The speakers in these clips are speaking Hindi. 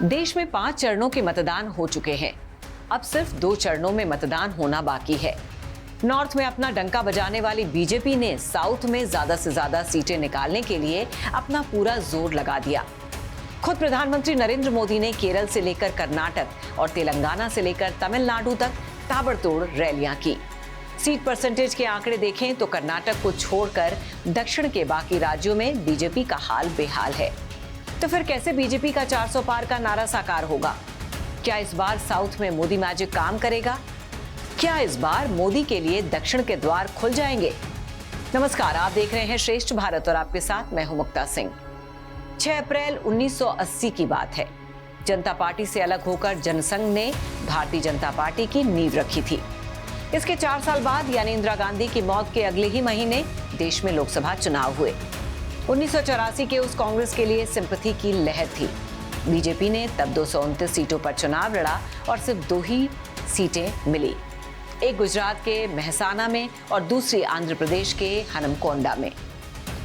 देश में 5 चरणों के मतदान हो चुके हैं। अब सिर्फ 2 चरणों में मतदान होना बाकी है। नॉर्थ में अपना डंका बजाने वाली बीजेपी ने साउथ में ज्यादा से ज्यादा सीटें निकालने के लिए अपना पूरा जोर लगा दिया। खुद प्रधानमंत्री नरेंद्र मोदी ने केरल से लेकर कर्नाटक और तेलंगाना से लेकर तमिलनाडु तक ताबड़तोड़ रैलियां की। सीट परसेंटेज के आंकड़े देखें तो कर्नाटक को छोड़कर दक्षिण के बाकी राज्यों में बीजेपी का हाल बेहाल है। तो फिर कैसे बीजेपी का 400 पार का नारा साकार होगा? क्या इस बार साउथ में मोदी मैजिक काम करेगा? क्या इस बार मोदी के लिए दक्षिण के द्वार खुल जाएंगे? नमस्कार, आप देख रहे हैं श्रेष्ठ भारत और आपके साथ मैं हूं मुक्ता सिंह। 6 अप्रैल 1980 की बात है। जनता पार्टी से अलग होकर जनसंघ ने भारतीय जनता पार्टी की नींव रखी थी। इसके 4 साल बाद यानी इंदिरा गांधी की मौत के अगले ही महीने देश में लोकसभा चुनाव हुए। 1984 के उस कांग्रेस के लिए सिंपैथी की लहर थी। बीजेपी ने तब 229 सीटों पर चुनाव लड़ा और सिर्फ 2 ही सीटें मिली, एक गुजरात के मेहसाना में और दूसरी आंध्र प्रदेश के हनमकोंडा में।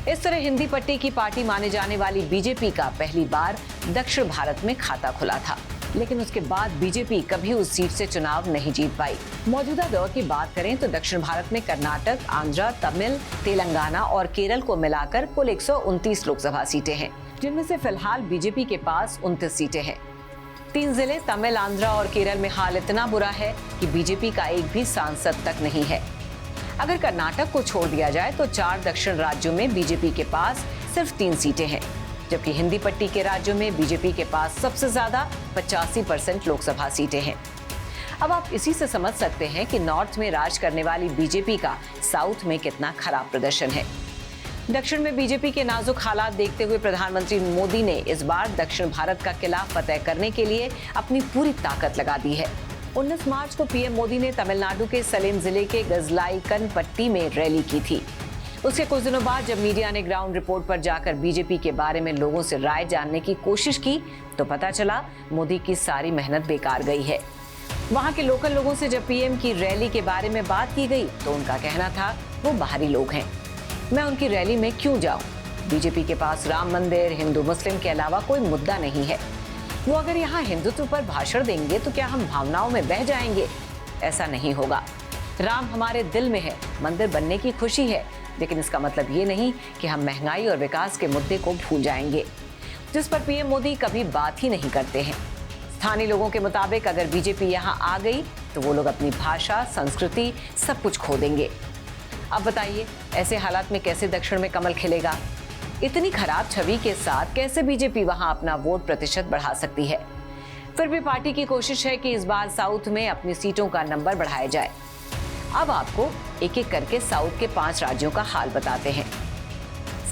इस तरह हिंदी पट्टी की पार्टी माने जाने वाली बीजेपी का पहली बार दक्षिण भारत में खाता खुला था, लेकिन उसके बाद बीजेपी कभी उस सीट से चुनाव नहीं जीत पाई। मौजूदा दौर की बात करें तो दक्षिण भारत में कर्नाटक, आंध्र, तमिल, तेलंगाना और केरल को मिलाकर कुल 129 लोकसभा सीटें हैं, जिनमें से फिलहाल बीजेपी के पास 29 सीटें हैं। 3 जिले तमिल, आंध्र और केरल में हाल इतना बुरा है कि बीजेपी का एक भी सांसद तक नहीं है। अगर कर्नाटक को छोड़ दिया जाए तो 4 दक्षिण राज्यों में बीजेपी के पास सिर्फ 3 सीटें हैं, जबकि हिंदी पट्टी के राज्यों में बीजेपी के पास सबसे ज्यादा 85% लोकसभा सीटें हैं। अब आप इसी से समझ सकते हैं कि नॉर्थ में राज करने वाली बीजेपी का साउथ में कितना खराब प्रदर्शन है। दक्षिण में बीजेपी के नाजुक हालात देखते हुए प्रधानमंत्री मोदी ने इस बार दक्षिण भारत का किला फतेह करने के लिए अपनी पूरी ताकत लगा दी है। 19 मार्च को पीएम मोदी ने तमिलनाडु के सलेम जिले के गजलाईकनपट्टी में रैली की थी। उसके कुछ दिनों बाद जब मीडिया ने ग्राउंड रिपोर्ट पर जाकर बीजेपी के बारे में लोगों से राय जानने की कोशिश की तो पता चला मोदी की सारी मेहनत बेकार गई है। वहां के लोकल लोगों से जब पीएम की रैली के बारे में बात की गई तो उनका कहना था वो बाहरी लोग हैं, मैं उनकी रैली में क्यों जाऊं? बीजेपी के पास राम मंदिर, हिंदू मुस्लिम के अलावा कोई मुद्दा नहीं है। वो अगर यहाँ हिंदुत्व पर भाषण देंगे तो क्या हम भावनाओं में बह जाएंगे? ऐसा नहीं होगा। राम हमारे दिल में है, मंदिर बनने की खुशी है, लेकिन इसका मतलब ये नहीं कि हम महंगाई और विकास के मुद्दे को भूल जाएंगे, जिस पर पीएम मोदी कभी बात ही नहीं करते हैं। स्थानीय लोगों के मुताबिक अगर बीजेपी यहाँ आ गई तो वो लोग अपनी भाषा, संस्कृति सब कुछ खो देंगे। अब बताइए, ऐसे हालात में कैसे दक्षिण में कमल खिलेगा? इतनी खराब छवि के साथ कैसे बीजेपी वहां अपना वोट प्रतिशत बढ़ा सकती है? फिर भी पार्टी की कोशिश है कि इस बार साउथ में अपनी सीटों का नंबर बढ़ाया जाए। अब आपको एक एक करके साउथ के 5 राज्यों का हाल बताते हैं।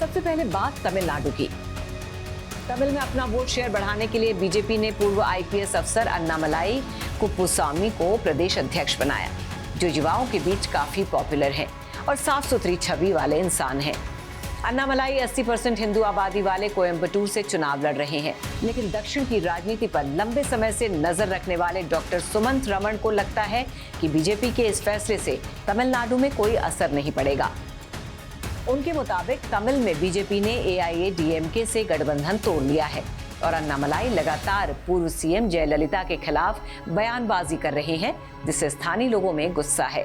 सबसे पहले बात तमिलनाडु की। तमिल में अपना वोट शेयर बढ़ाने के लिए बीजेपी ने पूर्व आईपीएस अफसर अन्नामलाई कुप्पुस्वामी को प्रदेश अध्यक्ष बनाया, जो युवाओं के बीच काफी पॉपुलर हैं और साफ सुथरी छवि वाले इंसान हैं। अन्नामलाई 80% हिंदू आबादी वाले कोयम्बटूर से चुनाव लड़ रहे हैं, लेकिन दक्षिण की राजनीति पर लंबे समय से नजर रखने वाले डॉक्टर सुमंत रमण को लगता है कि बीजेपी के इस फैसले से तमिलनाडु में कोई असर नहीं पड़ेगा। उनके मुताबिक तमिल में बीजेपी ने एआईएडीएमके से गठबंधन तोड़ लिया है और अन्नामलाई लगातार पूर्व सीएम जयललिता के खिलाफ बयानबाजी कर रहे हैं, जिससे स्थानीय लोगों में गुस्सा है।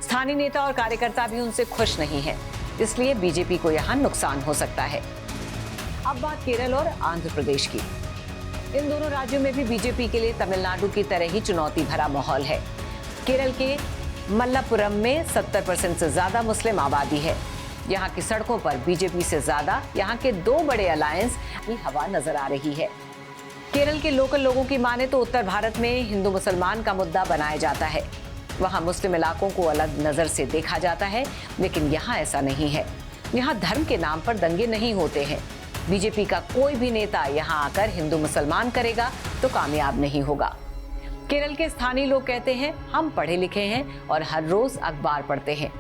स्थानीय नेता और कार्यकर्ता भी उनसे खुश नहीं है, इसलिए बीजेपी को यहां नुकसान हो सकता है। अब बात केरल और आंध्र प्रदेश की। इन दोनों राज्यों में भी बीजेपी के लिए तमिलनाडु की तरह ही चुनौती भरा माहौल है। केरल के मल्लापुरम में 70% से ज्यादा मुस्लिम आबादी है। यहाँ की सड़कों पर बीजेपी से ज्यादा यहाँ के 2 बड़े अलायंस की हवा नजर आ रही है। केरल के लोकल लोगों की माने तो उत्तर भारत में हिंदू मुसलमान का मुद्दा बनाया जाता है। वहाँ मुस्लिम इलाकों को अलग नजर से देखा जाता है, लेकिन यहाँ ऐसा नहीं है। यहाँ धर्म के नाम पर दंगे नहीं होते हैं। बीजेपी का कोई भी नेता यहाँ आकर हिंदू मुसलमान करेगा तो कामयाब नहीं होगा। केरल के स्थानीय लोग कहते हैं, हम पढ़े लिखे हैं और हर रोज अखबार पढ़ते हैं,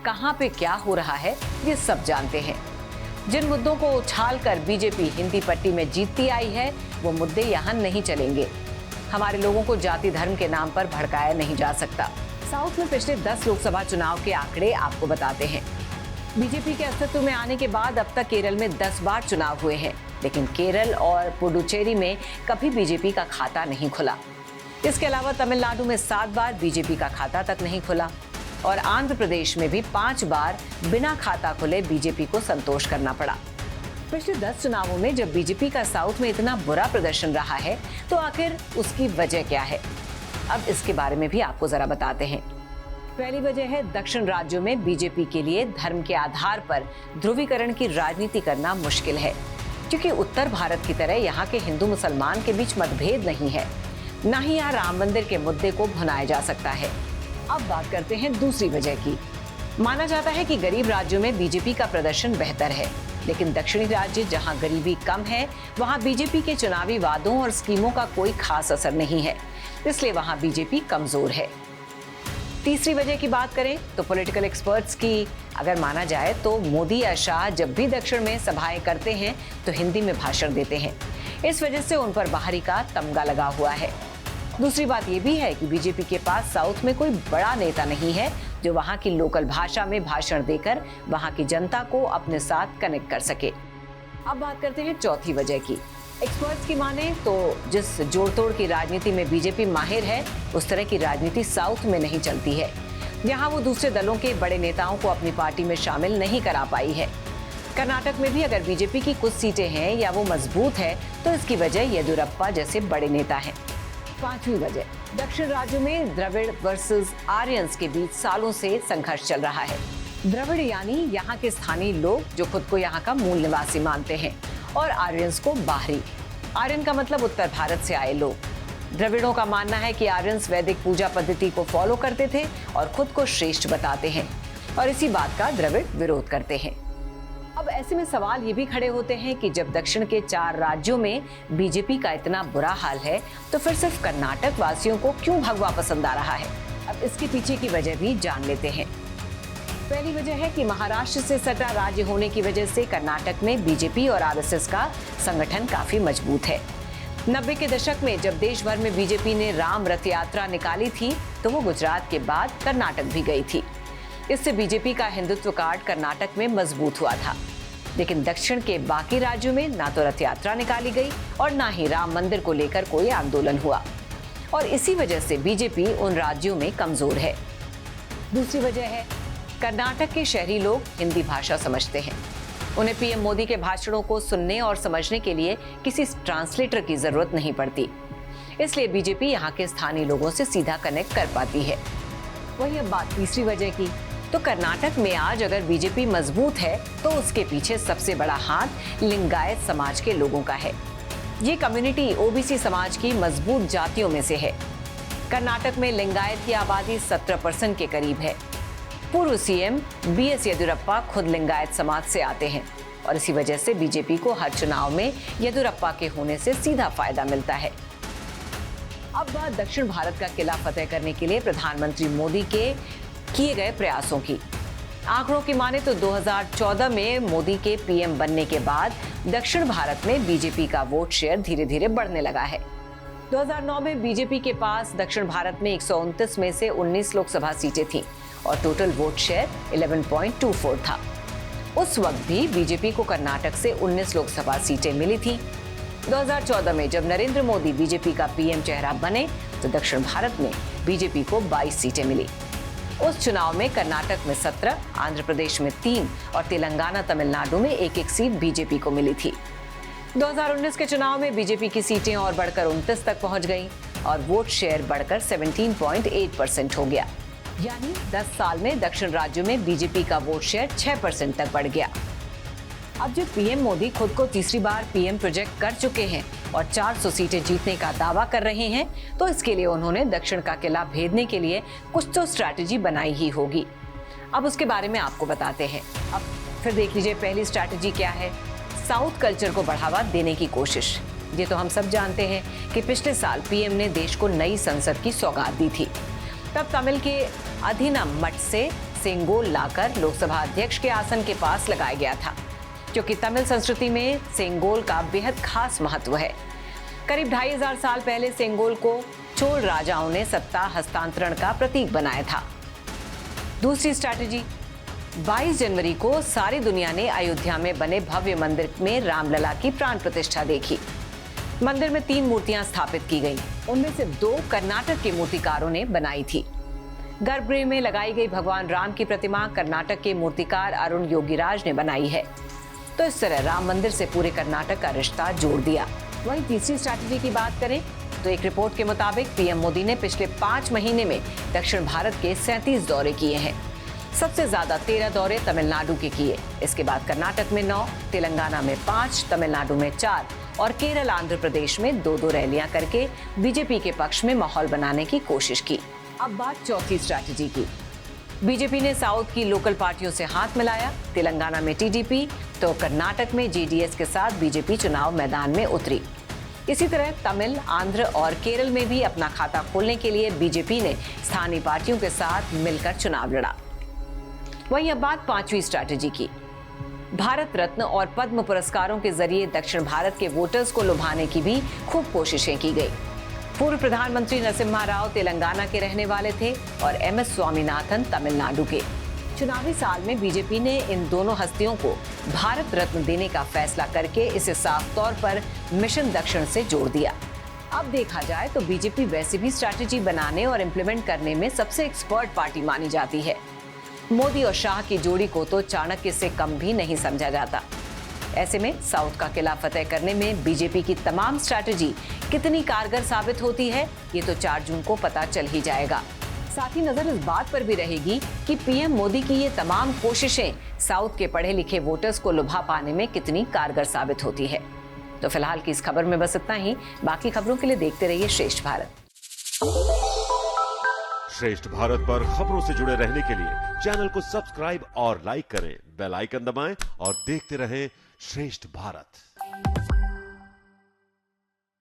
कहाँ पे क्या हो रहा है ये सब जानते हैं। जिन मुद्दों को उछालकर बीजेपी हिंदी पट्टी में जीतती आई है वो मुद्दे यहाँ नहीं चलेंगे। हमारे लोगों को जाति धर्म के नाम पर भड़काया नहीं जा सकता। साउथ में पिछले 10 लोकसभा चुनाव के आंकड़े आपको बताते हैं। बीजेपी के अस्तित्व में आने के बाद अब तक केरल में 10 बार चुनाव हुए हैं। लेकिन केरल और पुडुचेरी में कभी बीजेपी का खाता नहीं खुला। इसके अलावा तमिलनाडु में 7 बार बीजेपी का खाता तक नहीं खुला और आंध्र प्रदेश में भी 5 बार बिना खाता खुले बीजेपी को संतोष करना पड़ा। पिछले 10 चुनावों में जब बीजेपी का साउथ में इतना बुरा प्रदर्शन रहा है तो आखिर उसकी वजह क्या है? अब इसके बारे में भी आपको जरा बताते हैं। पहली वजह है दक्षिण राज्यों में बीजेपी के लिए धर्म के आधार पर ध्रुवीकरण की राजनीति करना मुश्किल है, क्योंकि उत्तर भारत की तरह यहाँ के हिंदू मुसलमान के बीच मतभेद नहीं है, न ही यहाँ राम मंदिर के मुद्दे को भुनाया जा सकता है। अब बात करते हैं दूसरी वजह की। माना जाता है कि गरीब राज्यों में बीजेपी का प्रदर्शन बेहतर है, लेकिन दक्षिणी राज्य जहां गरीबी कम है वहां बीजेपी के चुनावी वादों और स्कीमों का कोई खास असर नहीं है, इसलिए वहां बीजेपी कमजोर है। तीसरी वजह की बात करें तो पॉलिटिकल एक्सपर्ट्स की अगर माना जाए तो मोदी या शाह जब भी दक्षिण में सभाएं करते हैं तो हिंदी में भाषण देते हैं। इस वजह से उन पर बाहरी का तमगा लगा हुआ है। दूसरी बात यह भी है कि बीजेपी के पास साउथ में कोई बड़ा नेता नहीं है जो वहां की लोकल भाषा में भाषण देकर वहां की जनता को अपने साथ कनेक्ट कर सके। अब बात करते हैं चौथी वजह की। एक्सपर्ट्स की माने तो जिस जोड़-तोड़ की राजनीति में बीजेपी माहिर है, उस तरह की राजनीति साउथ में नहीं चलती है। यहाँ वो दूसरे दलों के बड़े नेताओं को अपनी पार्टी में शामिल नहीं करा पाई है। कर्नाटक में भी अगर बीजेपी की कुछ सीटें हैं या वो मजबूत है तो इसकी वजह येदियुरप्पा जैसे बड़े नेता हैं। पांचवी वजह, दक्षिण राज्यों में द्रविड़ वर्सेस आर्यंस के बीच सालों से संघर्ष चल रहा है। द्रविड़ यानी यहाँ के स्थानीय लोग जो खुद को यहाँ का मूल निवासी मानते हैं, और आर्यंस को बाहरी। आर्यन का मतलब उत्तर भारत से आए लोग। द्रविड़ों का मानना है कि आर्यंस वैदिक पूजा पद्धति को फॉलो करते थे और खुद को श्रेष्ठ बताते हैं, और इसी बात का द्रविड़ विरोध करते हैं। अब ऐसे में सवाल ये भी खड़े होते हैं कि जब दक्षिण के 4 राज्यों में बीजेपी का इतना बुरा हाल है तो फिर सिर्फ कर्नाटक वासियों को क्यों भगवा पसंद आ रहा है? अब इसके पीछे की वजह भी जान लेते हैं। पहली वजह है कि महाराष्ट्र से सटा राज्य होने की वजह से कर्नाटक में बीजेपी और आरएसएस का संगठन काफी मजबूत है। 90 के दशक में जब देश भर में बीजेपी ने राम रथ यात्रा निकाली थी तो वो गुजरात के बाद कर्नाटक भी गई थी। इससे बीजेपी का हिंदुत्व कार्ड कर्नाटक में मजबूत हुआ था। लेकिन दक्षिण के बाकी राज्यों में ना तो रथ यात्रा निकाली गई और ना ही राम मंदिर को लेकर कोई आंदोलन हुआ, और इसी वजह से बीजेपी उन राज्यों में कमजोर है। दूसरी वजह है कर्नाटक के शहरी लोग हिंदी भाषा समझते हैं। उन्हें पीएम मोदी के भाषणों को सुनने और समझने के लिए किसी ट्रांसलेटर की जरूरत नहीं पड़ती, इसलिए बीजेपी यहाँ के स्थानीय लोगों से सीधा कनेक्ट कर पाती है। वही अब बात तीसरी वजह की, तो कर्नाटक में आज अगर बीजेपी मजबूत है तो उसके पीछे सबसे बड़ा हाथ लिंगायत समाज के लोगों का है। ये कम्युनिटी ओबीसी समाज की मजबूत जातियों में से है। कर्नाटक में लिंगायत की आबादी 17% के करीब है। पूर्व सीएम बीएस येदियुरप्पा खुद लिंगायत समाज से आते हैं, और इसी वजह से बीजेपी को हर चुनाव में येदियुरप्पा के होने से सीधा फायदा मिलता है। अब बात दक्षिण भारत का किला फतेह करने के लिए प्रधानमंत्री मोदी के किए गए प्रयासों की। आंकड़ों की माने तो 2014 में मोदी के पीएम बनने के बाद दक्षिण भारत में बीजेपी का वोट शेयर धीरे धीरे बढ़ने लगा है। 2009 में बीजेपी के पास दक्षिण भारत में 129 में से 19 लोकसभा सीटें थीं और टोटल वोट शेयर 11.24 था। उस वक्त भी बीजेपी को कर्नाटक से 19 लोकसभा सीटें मिली थी। 2014 में जब नरेंद्र मोदी बीजेपी का पीएम चेहरा बने तो दक्षिण भारत में बीजेपी को 22 सीटें मिली। उस चुनाव में कर्नाटक में 17, आंध्र प्रदेश में 3 और तेलंगाना तमिलनाडु में 1-1 सीट बीजेपी को मिली थी। 2019 के चुनाव में बीजेपी की सीटें और बढ़कर 29 तक पहुंच गईं और वोट शेयर बढ़कर 17.8% हो गया। यानी 10 साल में दक्षिण राज्यों में बीजेपी का वोट शेयर 6% तक बढ़ गया। अब जब पीएम मोदी खुद को तीसरी बार पीएम प्रोजेक्ट कर चुके हैं और 400 सीटें जीतने का दावा कर रहे हैं, तो इसके लिए उन्होंने दक्षिण का किला भेदने के लिए कुछ तो स्ट्रैटेजी बनाई ही होगी। अब उसके बारे में आपको बताते हैं। अब फिर देख लीजिए पहली स्ट्रैटेजी क्या है। साउथ कल्चर को बढ़ावा देने की कोशिश। ये तो हम सब जानते हैं कि पिछले साल पीएम ने देश को नई संसद की सौगात दी थी। तब तमिल के अधिनम मठ से सेंगोल लाकर लोकसभा अध्यक्ष के आसन के पास लगाया गया था, क्योंकि तमिल संस्कृति में सेंगोल का बेहद खास महत्व है। करीब 2500 साल पहले सेंगोल को चोल राजाओं ने सत्ता हस्तांतरण का प्रतीक बनाया था। दूसरी स्ट्रैटेजी, 22 जनवरी को सारी दुनिया ने अयोध्या में बने भव्य मंदिर में रामलला की प्राण प्रतिष्ठा देखी। मंदिर में 3 मूर्तियां स्थापित की गईं। उनमें से 2 कर्नाटक के मूर्तिकारों ने बनाई थी। गर्भगृह में लगाई गई भगवान राम की प्रतिमा कर्नाटक के मूर्तिकार अरुण योगीराज ने बनाई है। तो इस तरह राम मंदिर से पूरे कर्नाटक का रिश्ता जोड़ दिया। वहीं तीसरी स्ट्रैटेजी की बात करें तो एक रिपोर्ट के मुताबिक पीएम मोदी ने पिछले 5 महीने में दक्षिण भारत के 37 दौरे किए हैं। सबसे ज्यादा 13 दौरे तमिलनाडु के किए। इसके बाद कर्नाटक में 9, तेलंगाना में 5, तमिलनाडु में 4 और केरल आंध्र प्रदेश में 2-2 रैलियां करके बीजेपी के पक्ष में माहौल बनाने की कोशिश की। अब बात चौथी स्ट्रैटेजी की। बीजेपी ने साउथ की लोकल पार्टियों से हाथ मिलाया। तेलंगाना में टीडीपी तो कर्नाटक में जेडीएस के साथ बीजेपी चुनाव मैदान में उतरी। इसी तरह तमिल, आंध्र और केरल में भी अपना खाता खोलने के लिए बीजेपी ने स्थानीय पार्टियों के साथ मिलकर चुनाव लड़ा। वहीं अब बात 5वीं स्ट्रैटेजी की। भारत रत्न और पद्म पुरस्कारों के जरिए दक्षिण भारत के वोटर्स को लुभाने की भी खूब कोशिशें की गई। पूर्व प्रधानमंत्री नरसिम्हा राव तेलंगाना के रहने वाले थे और एमएस स्वामीनाथन तमिलनाडु के। चुनावी साल में बीजेपी ने इन दोनों हस्तियों को भारत रत्न देने का फैसला करके इसे साफ तौर पर मिशन दक्षिण से जोड़ दिया। अब देखा जाए तो बीजेपी वैसे भी स्ट्रैटेजी बनाने और इम्प्लीमेंट करने में सबसे एक्सपर्ट पार्टी मानी जाती है। मोदी और शाह की जोड़ी को तो चाणक्य से कम भी नहीं समझा जाता। ऐसे में साउथ का किला फतेह करने में बीजेपी की तमाम स्ट्रैटेजी कितनी कारगर साबित होती है, ये तो 4 जून को पता चल ही जाएगा। साथ ही नजर इस बात पर भी रहेगी कि पीएम मोदी की ये तमाम कोशिशें साउथ के पढ़े लिखे वोटर्स को लुभा पाने में कितनी कारगर साबित होती है। तो फिलहाल की इस खबर में बस इतना ही। बाकी खबरों के लिए देखते रहिए श्रेष्ठ भारत। श्रेष्ठ भारत पर खबरों से जुड़े रहने के लिए चैनल को सब्सक्राइब और लाइक करें, बेल आइकन दबाएं और देखते रहें श्रेष्ठ भारत।